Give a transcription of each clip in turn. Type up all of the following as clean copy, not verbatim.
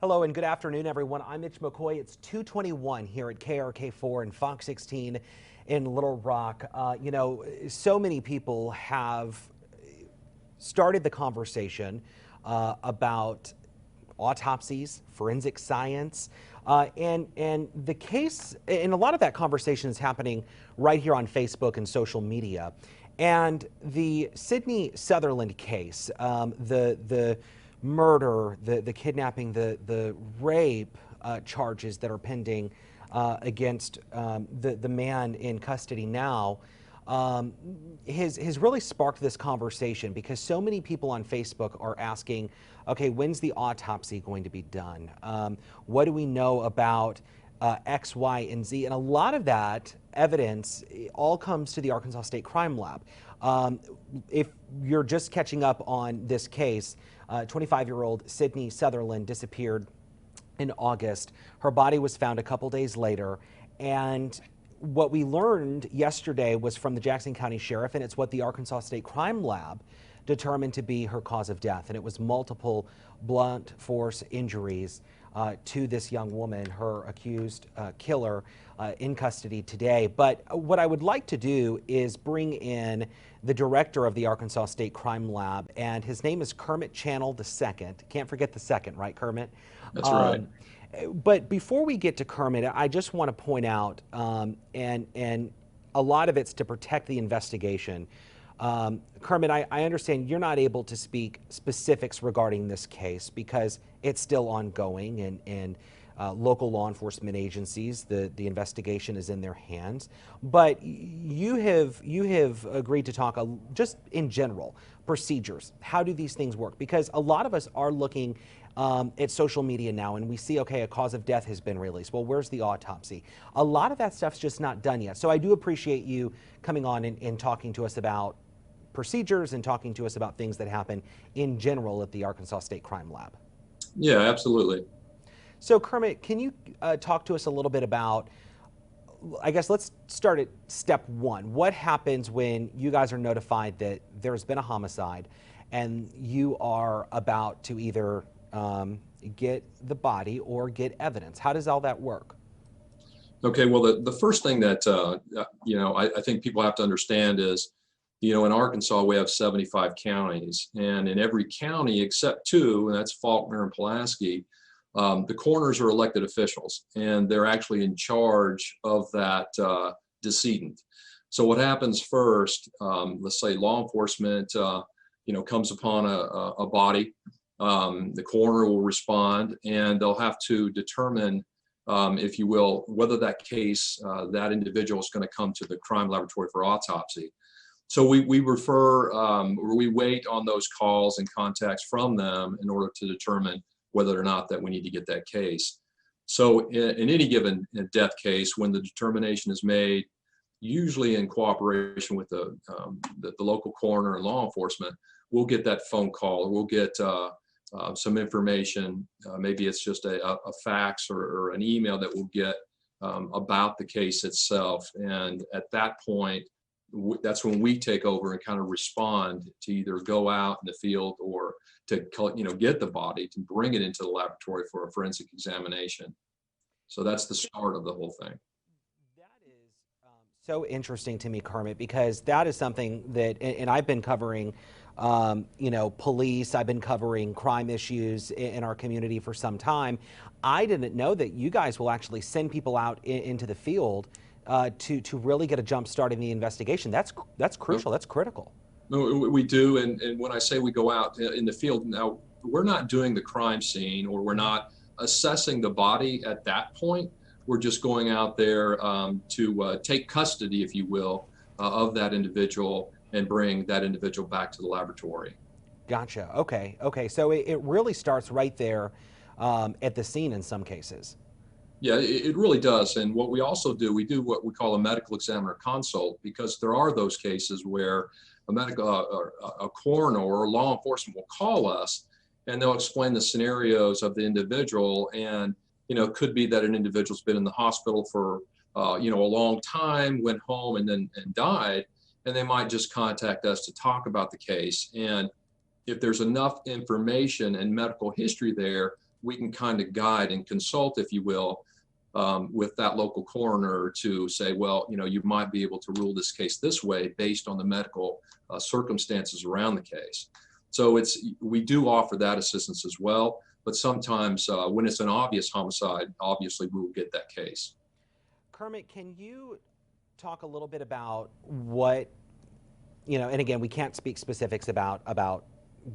Hello and good afternoon, everyone. I'm Mitch McCoy. It's 2:21 here at KRK4 and Fox 16 in Little Rock. So many people have started the conversation about autopsies, forensic science, and the case, and a lot of that conversation is happening right here on Facebook and social media. And the Sydney Sutherland case, the murder, the kidnapping, the rape charges that are pending against the man in custody now, has really sparked this conversation because so many people on Facebook are asking, okay, when's the autopsy going to be done? What do we know about X, Y, and Z? And a lot of that evidence all comes to the Arkansas State Crime Lab. If you're just catching up on this case, 25-year-old Sydney Sutherland disappeared in August. Her body was found a couple days later, and what we learned yesterday was from the Jackson County Sheriff, and it's what the Arkansas State Crime Lab determined to be her cause of death, and it was multiple blunt force injuries to this young woman, her accused killer, in custody today. But what I would like to do is bring in the director of the Arkansas State Crime Lab, and his name is Kermit Channell II. Can't forget the second, right, Kermit? That's right. But before we get to Kermit, I just want to point out, and a lot of it's to protect the investigation. Kermit, I understand you're not able to speak specifics regarding this case because it's still ongoing, and local law enforcement agencies, the investigation is in their hands. But you have agreed to talk just in general, procedures. How do these things work? Because a lot of us are looking at social media now, and we see, okay, a cause of death has been released. Well, where's the autopsy? A lot of that stuff's just not done yet. So I do appreciate you coming on and talking to us about procedures and talking to us about things that happen in general at the Arkansas State Crime Lab. Yeah, absolutely. So Kermit, can you talk to us a little bit about, I guess let's start at step one. What happens when you guys are notified that there's been a homicide and you are about to either get the body or get evidence? How does all that work? Okay, well, the first thing that, I think people have to understand is, in Arkansas, we have 75 counties, and in every county except two, and that's Faulkner and Pulaski, the coroners are elected officials, and they're actually in charge of that decedent. So what happens first, let's say law enforcement, comes upon a body, the coroner will respond, and they'll have to determine, if you will, whether that case, that individual is going to come to the crime laboratory for autopsy. So we refer, or we wait on those calls and contacts from them in order to determine whether or not that we need to get that case. So in any given death case, when the determination is made, usually in cooperation with the local coroner and law enforcement, we'll get that phone call, or we'll get some information. Maybe it's just a fax or an email that we'll get about the case itself. And at that point, that's when we take over and kind of respond to either go out in the field or to get the body, to bring it into the laboratory for a forensic examination. So that's the start of the whole thing. That is so interesting to me, Kermit, because that is something that, and I've been covering, police, I've been covering crime issues in our community for some time. I didn't know that you guys will actually send people out into the field to really get a jump start in the investigation. That's crucial. That's critical. No, we do, and when I say we go out in the field, now we're not doing the crime scene, or we're not assessing the body at that point. We're just going out there to take custody, if you will, of that individual and bring that individual back to the laboratory. Gotcha. Okay. So it really starts right there at the scene in some cases. Yeah, it really does. And what we also do, we do what we call a medical examiner consult, because there are those cases where a coroner or law enforcement will call us, and they'll explain the scenarios of the individual. And, it could be that an individual's been in the hospital for, a long time, went home and died, and they might just contact us to talk about the case. And if there's enough information and medical history there, we can kind of guide and consult, if you will, with that local coroner to say, well, you know, you might be able to rule this case this way based on the medical circumstances around the case. So we do offer that assistance as well, but sometimes when it's an obvious homicide, obviously we will get that case. Kermit, can you talk a little bit about what, you know, and again, we can't speak specifics about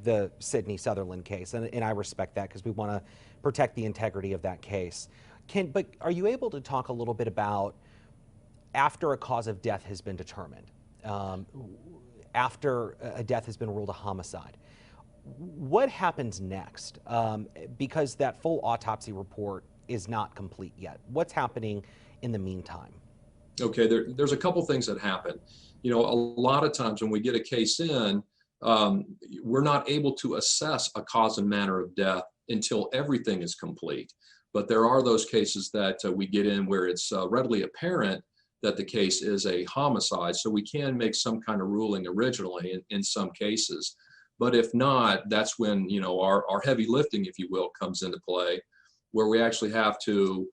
the Sydney Sutherland case, and I respect that because we want to protect the integrity of that case. But are you able to talk a little bit about after a cause of death has been determined, after a death has been ruled a homicide, what happens next? Because that full autopsy report is not complete yet. What's happening in the meantime? Okay, there's a couple things that happen. You know, a lot of times when we get a case in, we're not able to assess a cause and manner of death until everything is complete. But there are those cases that we get in where it's readily apparent that the case is a homicide. So we can make some kind of ruling originally in some cases. But if not, that's when, you know, our heavy lifting, if you will, comes into play, where we actually have to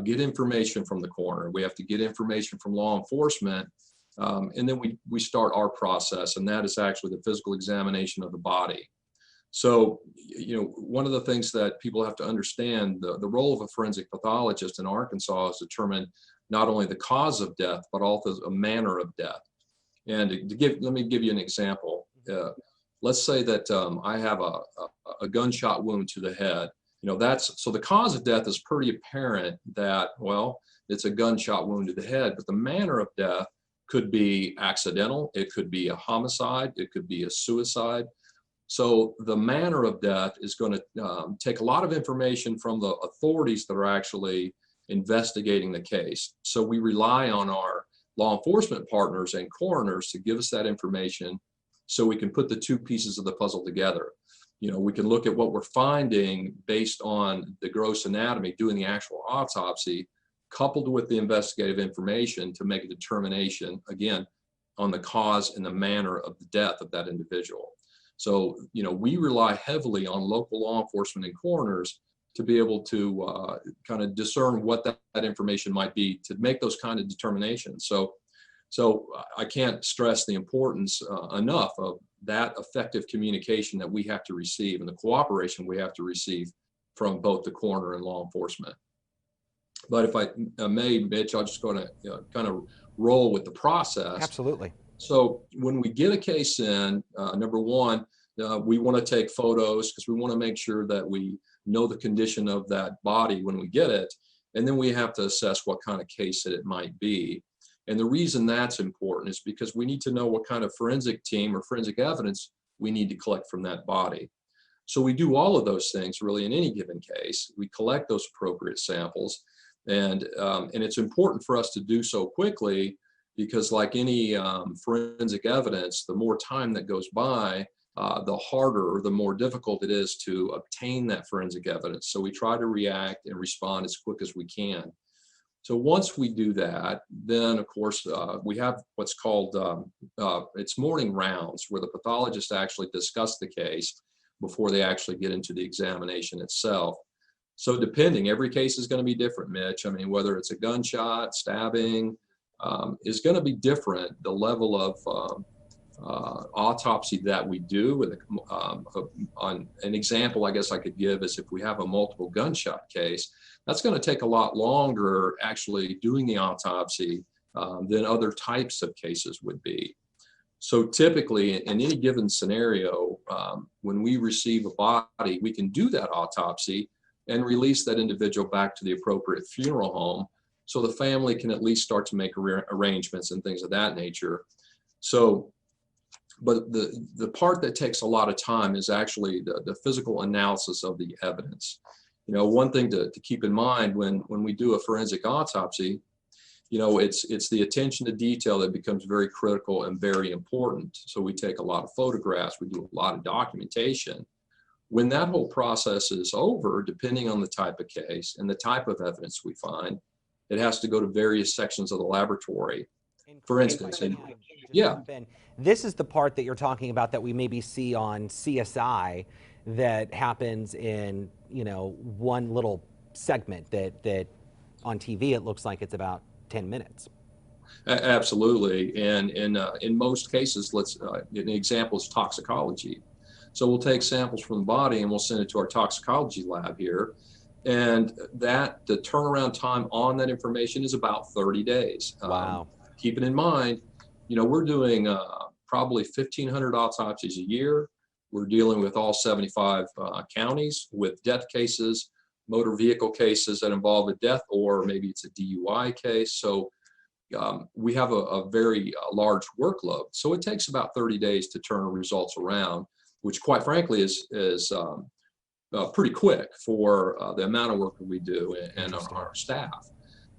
get information from the coroner. We have to get information from law enforcement. And then we start our process, and that is actually the physical examination of the body. So, you know, one of the things that people have to understand, the role of a forensic pathologist in Arkansas is to determine not only the cause of death, but also a manner of death. And let me give you an example. Let's say that I have a gunshot wound to the head. You know, so the cause of death is pretty apparent that, well, it's a gunshot wound to the head, but the manner of death could be accidental. It could be a homicide. It could be a suicide. So the manner of death is going to take a lot of information from the authorities that are actually investigating the case. So we rely on our law enforcement partners and coroners to give us that information so we can put the two pieces of the puzzle together. You know, we can look at what we're finding based on the gross anatomy, doing the actual autopsy, coupled with the investigative information to make a determination, again, on the cause and the manner of the death of that individual. So, you know, we rely heavily on local law enforcement and coroners to be able to kind of discern what that information might be to make those kind of determinations. So I can't stress the importance enough of that effective communication that we have to receive and the cooperation we have to receive from both the coroner and law enforcement. But if I may, Mitch, I'm just going to kind of roll with the process. Absolutely. So when we get a case in, number one, we want to take photos because we want to make sure that we know the condition of that body when we get it. And then we have to assess what kind of case that it might be. And the reason that's important is because we need to know what kind of forensic team or forensic evidence we need to collect from that body. So we do all of those things really in any given case. We collect those appropriate samples, and it's important for us to do so quickly because, like any forensic evidence, the more time that goes by, the harder or the more difficult it is to obtain that forensic evidence. So we try to react and respond as quick as we can. So once we do that, then of course we have what's called it's morning rounds, where the pathologists actually discuss the case before they actually get into the examination itself. So depending, every case is going to be different, Mitch. I mean, whether it's a gunshot, stabbing, is going to be different. The level of autopsy that we do, on an example I guess I could give is if we have a multiple gunshot case, that's going to take a lot longer actually doing the autopsy than other types of cases would be. So typically in any given scenario, when we receive a body, we can do that autopsy and release that individual back to the appropriate funeral home so the family can at least start to make arrangements and things of that nature. So, but the part that takes a lot of time is actually the physical analysis of the evidence. You know, one thing to keep in mind when we do a forensic autopsy, you know, it's the attention to detail that becomes very critical and very important. So we take a lot of photographs, we do a lot of documentation. When that whole process is over, depending on the type of case and the type of evidence we find, it has to go to various sections of the laboratory. For instance, yeah, this is the part that you're talking about that we maybe see on CSI that happens in, one little segment that on TV it looks like it's about 10 minutes. Absolutely. And in most cases, an example is toxicology. So we'll take samples from the body and we'll send it to our toxicology lab here. And the turnaround time on that information is about 30 days. Wow. Keeping in mind, we're doing probably 1,500 autopsies a year. We're dealing with all 75 counties with death cases, motor vehicle cases that involve a death, or maybe it's a DUI case. So we have a very large workload. So it takes about 30 days to turn results around, which quite frankly is pretty quick for the amount of work that we do and our staff.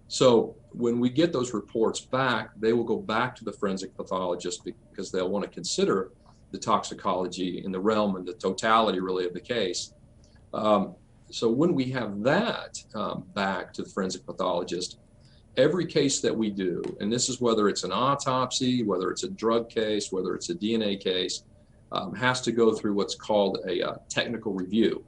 So when we get those reports back, they will go back to the forensic pathologist because they'll want to consider the toxicology in the realm and the totality really of the case. So when we have that back to the forensic pathologist, every case that we do, and this is whether it's an autopsy, whether it's a drug case, whether it's a DNA case, has to go through what's called a technical review.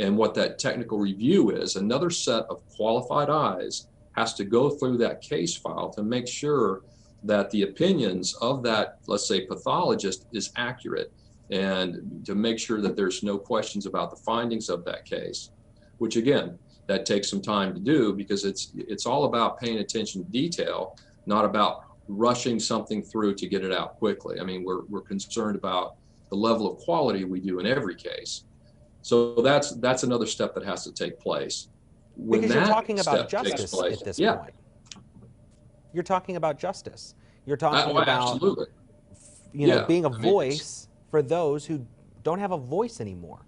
And what that technical review is, another set of qualified eyes has to go through that case file to make sure that the opinions of that, let's say, pathologist is accurate, and to make sure that there's no questions about the findings of that case, which again, that takes some time to do because it's all about paying attention to detail, not about rushing something through to get it out quickly. I mean, we're concerned about the level of quality we do in every case. So that's another step that has to take place. When Because you're that talking about step takes justice place, at this yeah. point. You're talking about justice. You're talking Well, about, absolutely. being a I mean, voice for those who don't have a voice anymore.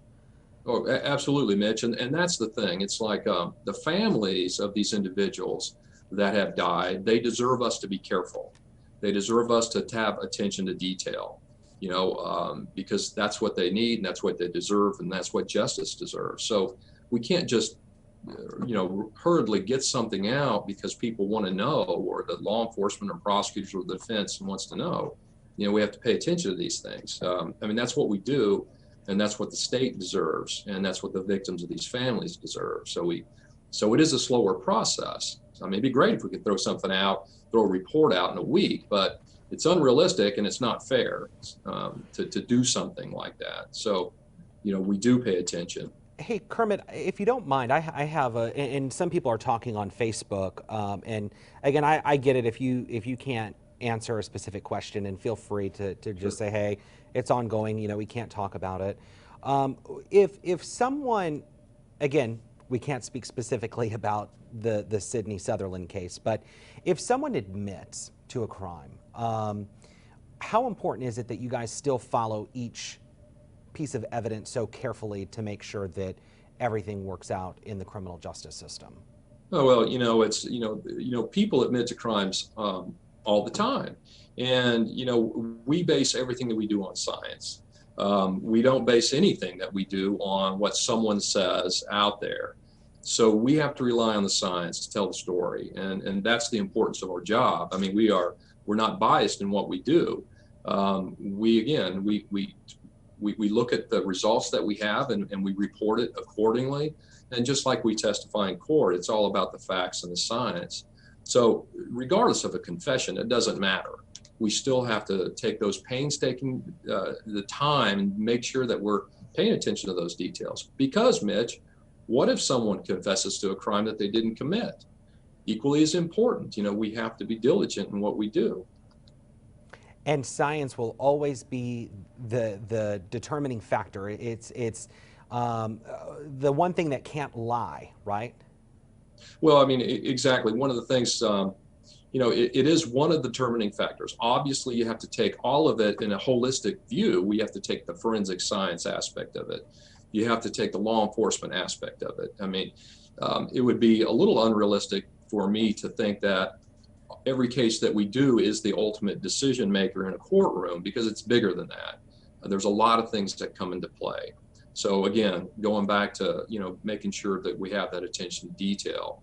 Oh, absolutely, Mitch. And that's the thing. It's like the families of these individuals that have died, they deserve us to be careful. They deserve us to have attention to detail, because that's what they need and that's what they deserve and that's what justice deserves. So we can't just, hurriedly get something out because people want to know, or the law enforcement or prosecutors or the defense wants to know. We have to pay attention to these things. I mean, that's what we do. And that's what the state deserves, and that's what the victims of these families deserve. So it is a slower process. I mean, it'd be great if we could throw something out, throw a report out in a week, but it's unrealistic and it's not fair to do something like that. So, we do pay attention. Hey, Kermit, if you don't mind, I have and some people are talking on Facebook, and again, I get it if you can't answer a specific question, and feel free to just say, hey, it's ongoing, we can't talk about it. If someone, again, we can't speak specifically about the Sydney Sutherland case, but if someone admits to a crime, how important is it that you guys still follow each piece of evidence so carefully to make sure that everything works out in the criminal justice system? Oh, well, it's, people admit to crimes all the time. And, we base everything that we do on science. We don't base anything that we do on what someone says out there. So we have to rely on the science to tell the story. And that's the importance of our job. I mean, we're not biased in what we do. We look at the results that we have and we report it accordingly. And just like we testify in court, it's all about the facts and the science. So regardless of a confession, it doesn't matter. We still have to take those painstaking, the time, and make sure that we're paying attention to those details. Because, Mitch, what if someone confesses to a crime that they didn't commit? Equally as important, we have to be diligent in what we do. And science will always be the determining factor. It's the one thing that can't lie, right? Well, I mean, exactly. One of the things, it is one of the determining factors. Obviously, you have to take all of it in a holistic view. We have to take the forensic science aspect of it. You have to take the law enforcement aspect of it. I mean, it would be a little unrealistic for me to think that every case that we do is the ultimate decision maker in a courtroom, because it's bigger than that. There's a lot of things that come into play. So again, going back to, making sure that we have that attention to detail,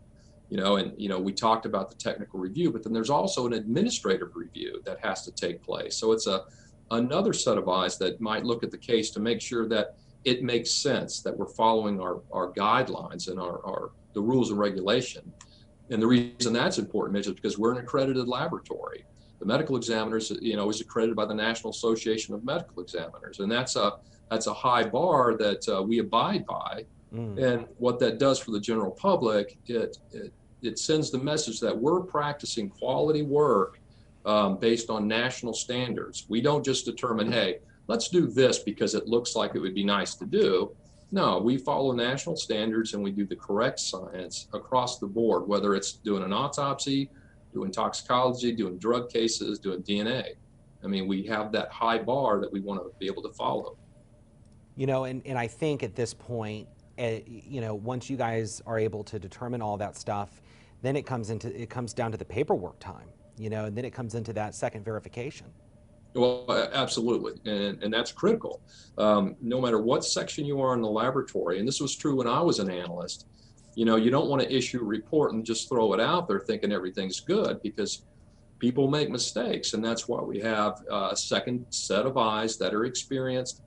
and we talked about the technical review, but then there's also an administrative review that has to take place. So it's another set of eyes that might look at the case to make sure that it makes sense that we're following our guidelines and the rules and regulation. And the reason that's important, Mitch, is because we're an accredited laboratory. The medical examiners, is accredited by the National Association of Medical Examiners, and that's a high bar that we abide by. And what that does for the general public, it sends the message that we're practicing quality work based on national standards. We don't just determine, hey, let's do this because it looks like it would be nice to do. No, we follow national standards and we do the correct science across the board, whether it's doing an autopsy, doing toxicology, doing drug cases, doing DNA. I mean, we have that high bar that we want to be able to follow. And I think at this point, once you guys are able to determine all that stuff, then it comes down to the paperwork time, and then it comes into that second verification. Well, absolutely, and that's critical. No matter what section you are in the laboratory, and this was true when I was an analyst, you don't want to issue a report and just throw it out there thinking everything's good, because people make mistakes, and that's why we have a second set of eyes that are experienced,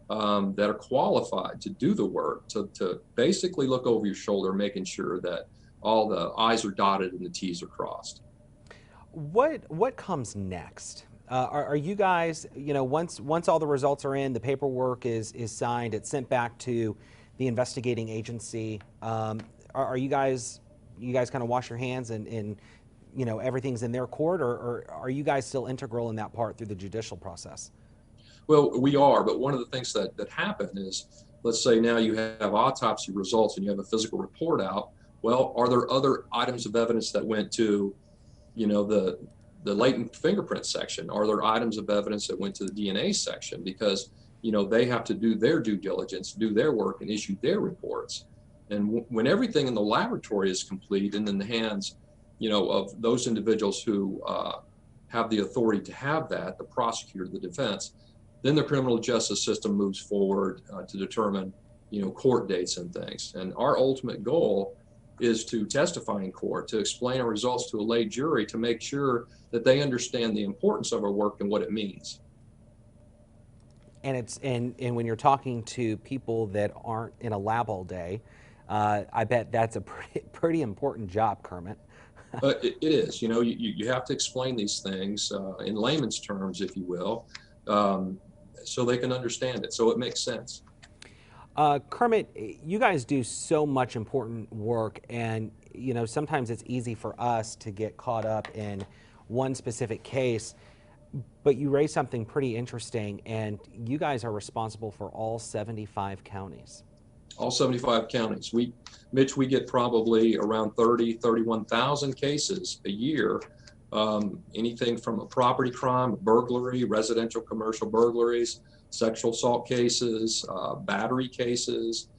that are qualified to do the work, to basically look over your shoulder, making sure that all the I's are dotted and the T's are crossed. What comes next? Are you guys, once all the results are in, the paperwork is signed, it's sent back to the investigating agency, are you guys kind of wash your hands and everything's in their court, or are you guys still integral in that part through the judicial process? Well, we are, but one of the things that happen is, let's say now you have autopsy results and you have a physical report out. Well, are there other items of evidence that went to, the latent fingerprint section? Are there items of evidence that went to the DNA section? Because, they have to do their due diligence, do their work, and issue their reports. And when everything in the laboratory is complete and in the hands, of those individuals who have the authority to have that, the prosecutor, the defense, then the criminal justice system moves forward to determine, court dates and things. And our ultimate goal is to testify in court, to explain our results to a lay jury, to make sure that they understand the importance of our work and what it means. And when you're talking to people that aren't in a lab all day, I bet that's a pretty important job, Kermit. It is. You have to explain these things in layman's terms, if you will, so they can understand it, so it makes sense. Kermit, you guys do so much important work, and sometimes it's easy for us to get caught up in one specific case, but you raised something pretty interesting, and you guys are responsible for all 75 counties. All 75 counties. Mitch, we get probably around 31,000 cases a year. Anything from a property crime, burglary, residential commercial burglaries, sexual assault cases, battery cases,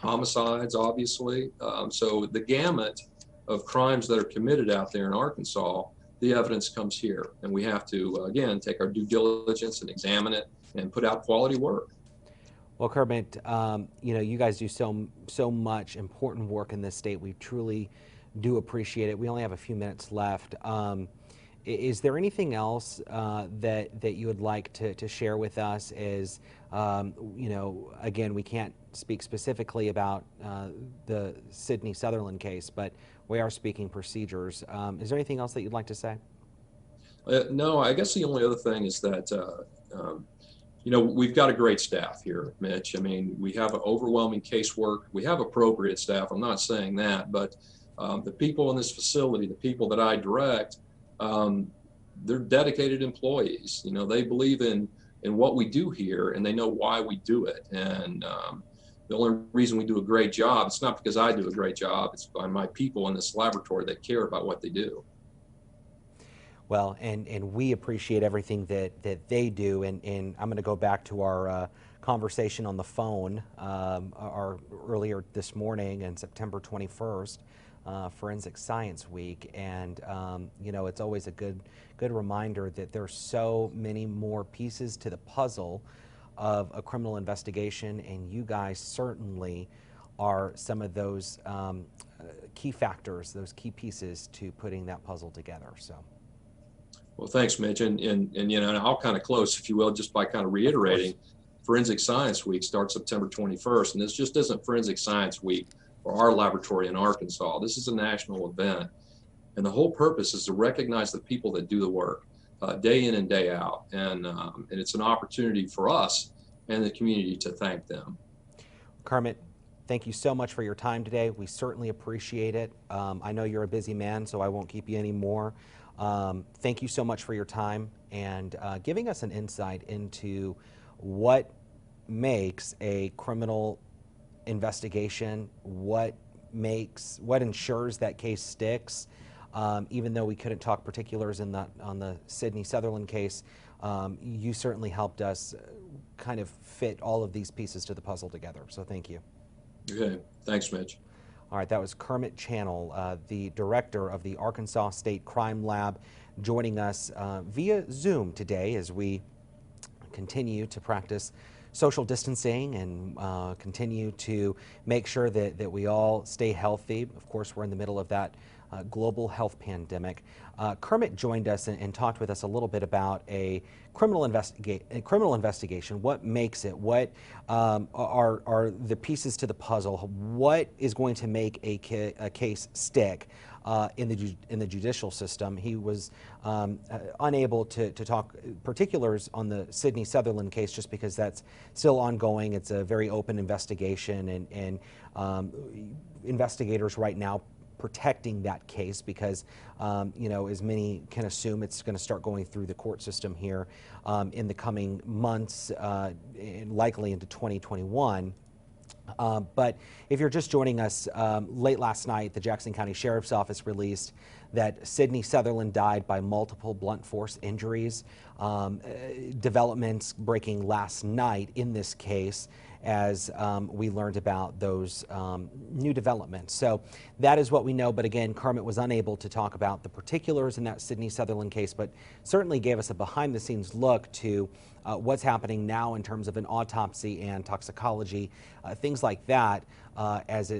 homicides, obviously. So the gamut of crimes that are committed out there in Arkansas, the evidence comes here. And we have to, again, take our due diligence and examine it and put out quality work. Well, Kermit, you guys do so much important work in this state. We truly do appreciate it. We only have a few minutes left. Is there anything else that you would like to share with us? As again, we can't speak specifically about the Sydney Sutherland case, but we are speaking procedures. Is there anything else that you'd like to say? No, I guess the only other thing is that we've got a great staff here, Mitch. I mean, we have an overwhelming casework. We have appropriate staff. I'm not saying that, but the people in this facility, the people that I direct, they're dedicated employees. They believe in what we do here, and they know why we do it. And the only reason we do a great job, it's not because I do a great job, it's by my people in this laboratory that care about what they do. Well, and we appreciate everything that they do, and I'm going to go back to our conversation on the phone our earlier this morning on September 21st, Forensic Science Week, and it's always a good reminder that there's so many more pieces to the puzzle of a criminal investigation, and you guys certainly are some of those key factors, those key pieces to putting that puzzle together. So. Well, thanks, Mitch, and I'll kind of close, if you will, just by kind of reiterating, Forensic Science Week starts September 21st, and this just isn't Forensic Science Week for our laboratory in Arkansas. This is a national event, and the whole purpose is to recognize the people that do the work day in and day out, and it's an opportunity for us and the community to thank them. Kermit, thank you so much for your time today. We certainly appreciate it. I know you're a busy man, so I won't keep you anymore. Thank you so much for your time and giving us an insight into what makes a criminal investigation, what ensures that case sticks. Even though we couldn't talk particulars on the Sidney Sutherland case, you certainly helped us kind of fit all of these pieces to the puzzle together. So thank you. Okay, thanks, Mitch. All right, that was Kermit Channell, the director of the Arkansas State Crime Lab, joining us via Zoom today as we continue to practice social distancing and continue to make sure that we all stay healthy. Of course, we're in the middle of that global health pandemic. Kermit joined us and talked with us a little bit about a criminal investigation. What makes it? What are the pieces to the puzzle? What is going to make a case stick in the judicial system? He was unable to talk particulars on the Sidney Sutherland case just because that's still ongoing. It's a very open investigation, and investigators right now protecting that case because, you know, as many can assume, it's going to start going through the court system here in the coming months, and likely into 2021. But if you're just joining us, late last night, the Jackson County Sheriff's Office released that Sidney Sutherland died by multiple blunt force injuries. Developments breaking last night in this case as we learned about those new developments. So that is what we know. But again, Kermit was unable to talk about the particulars in that Sidney Sutherland case, but certainly gave us a behind-the-scenes look to what's happening now in terms of an autopsy and toxicology, things like that, as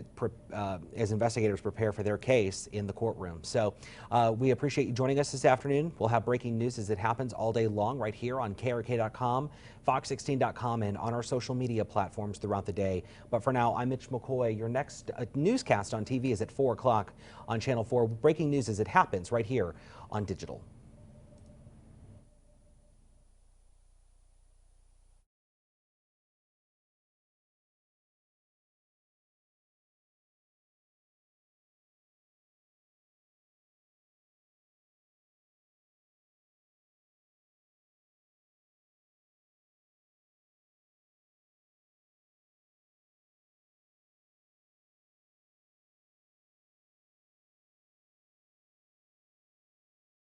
investigators prepare for their case in the courtroom. So we appreciate you joining us this afternoon. We'll have breaking news as it happens all day long right here on KRK.com, Fox16.com, and on our social media platforms throughout the day. But for now, I'm Mitch McCoy. Your next newscast on TV is at 4 o'clock on Channel 4. Breaking news as it happens right here on digital.